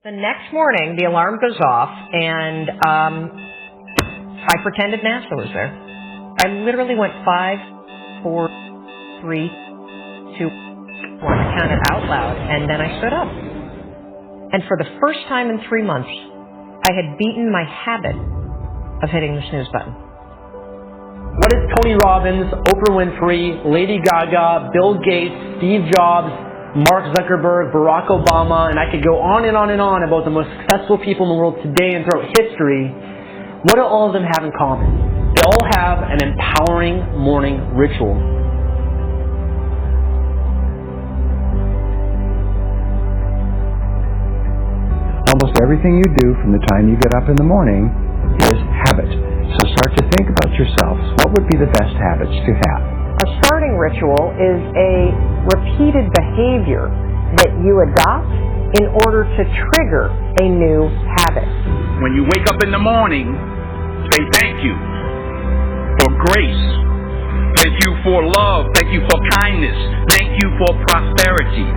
The next morning, the alarm goes off, and I pretended NASA was there. I literally went 5, 4, 3, 2, 1. I counted out loud, and then I stood up. And for the first time in 3 months, I had beaten my habit of hitting the snooze button. What is Tony Robbins, Oprah Winfrey, Lady Gaga, Bill Gates, Steve Jobs, Mark Zuckerberg, Barack Obama, and I could go on and on and on about the most successful people in the world today and throughout history. What do all of them have in common? They all have an empowering morning ritual. Almost everything you do from the time you get up in the morning is habit. So start to think about yourselves. What would be the best habits to have? A starting ritual is a repeated behavior that you adopt in order to trigger a new habit. When you wake up in the morning, say thank you for grace. Thank you for love. Thank you for kindness. Thank you for prosperity.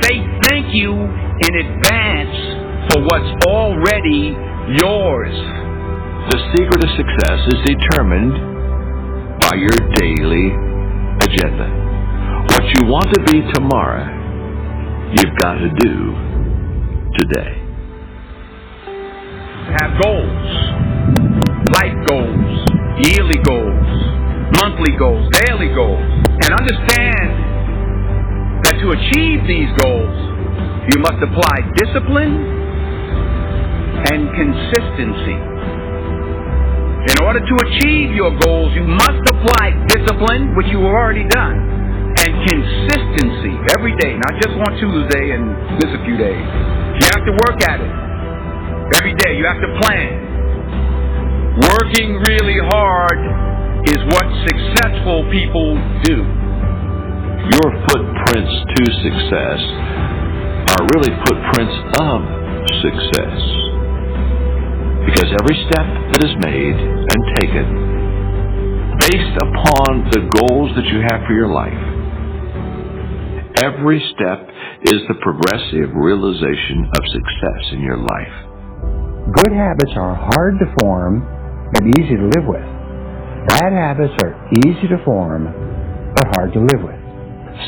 Say thank you in advance for what's already yours. The secret of success is determined by your daily agenda. What you want to be tomorrow, you've got to do today. Have goals, life goals, yearly goals, monthly goals, daily goals, and understand that to achieve these goals, you must apply discipline and consistency. In order to achieve your goals, you must apply discipline, which you have already done, and consistency every day, not just on Tuesday and miss a few days. You have to work at it every day. You have to plan. Working really hard is what successful people do. Your footprints to success are really footprints of success. Because every step that is made and taken based upon the goals that you have for your life, every step is the progressive realization of success in your life. Good habits are hard to form and easy to live with. Bad habits are easy to form but hard to live with.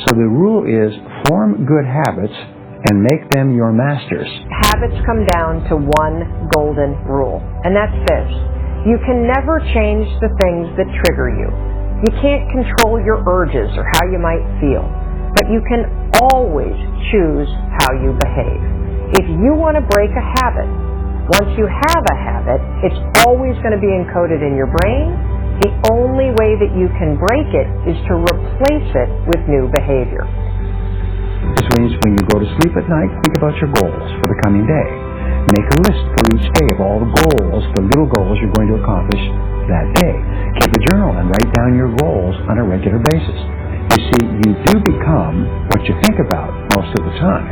So the rule is form good habits and make them your masters. Habits come down to one golden rule, and that's this. You can never change the things that trigger you. You can't control your urges or how you might feel, but you can always choose how you behave. If you want to break a habit, once you have a habit, it's always going to be encoded in your brain. The only way that you can break it is to replace it with new behavior. This means when you go to sleep at night, think about your goals for the coming day. Make a list for each day of all the goals, the little goals you're going to accomplish that day. Keep a journal and write down your goals on a regular basis. You see, you do become what you think about most of the time.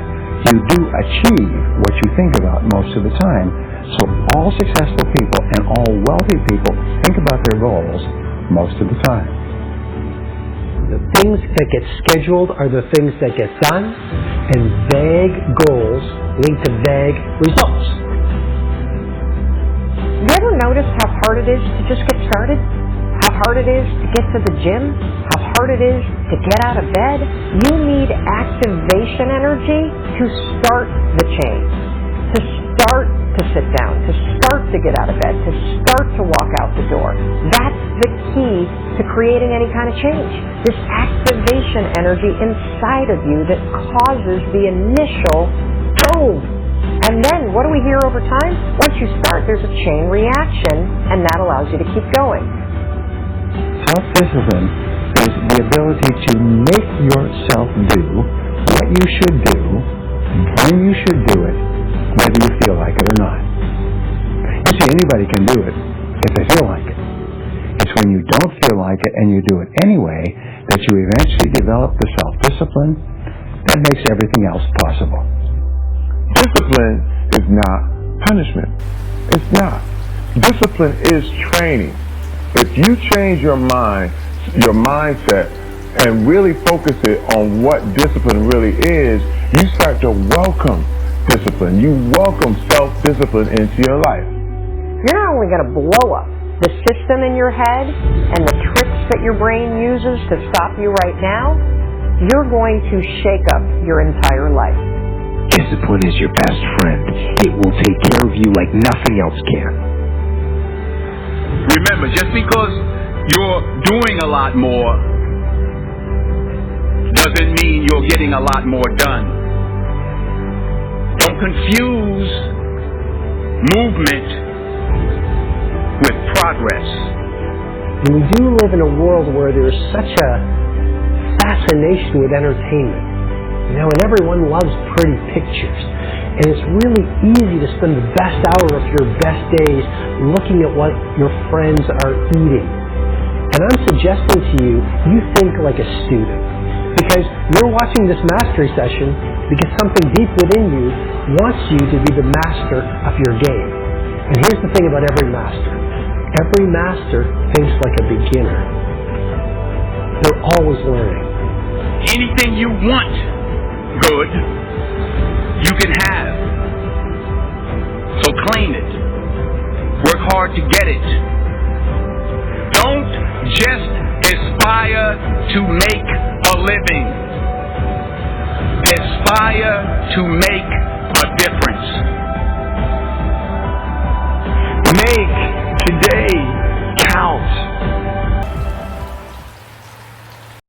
You do achieve what you think about most of the time. So all successful people and all wealthy people think about their goals most of the time. The things that get scheduled are the things that get done, and vague goals lead to vague results. You ever notice how hard it is to just get started? How hard it is to get to the gym? How hard it is to get out of bed? You need activation energy to start the change, to start to sit down, to start to get out of bed, to start to walk out the door. That's the key to creating any kind of change. This activation energy inside of you that causes the initial boom. And then what do we hear over time? Once you start, there's a chain reaction, and that allows you to keep going. Self-discipline is the ability to make yourself do what you should do, when you should do it, whether you feel like it or not. You see, anybody can do it if they feel like it. It's when you don't feel like it and you do it anyway that you eventually develop the self-discipline that makes everything else possible. Discipline is not punishment. It's not. Discipline is training. If you change your mindset, and really focus it on what discipline really is, you start to welcome self-discipline. You welcome self-discipline into your life. You're not only going to blow up the system in your head and the tricks that your brain uses to stop you right now, you're going to shake up your entire life. Discipline is your best friend. It will take care of you like nothing else can. Remember, just because you're doing a lot more doesn't mean you're getting a lot more done. Don't confuse movement with progress. And we do live in a world where there's such a fascination with entertainment. You know, and everyone loves pretty pictures. And it's really easy to spend the best hour of your best days looking at what your friends are eating. And I'm suggesting to you, you think like a student. Because you're watching this mastery session because something deep within you wants you to be the master of your game. And here's the thing about every master. Every master thinks like a beginner. They're always learning. Anything you want good, you can have. So claim it. Work hard to get it. Don't just aspire to make a living. Aspire to make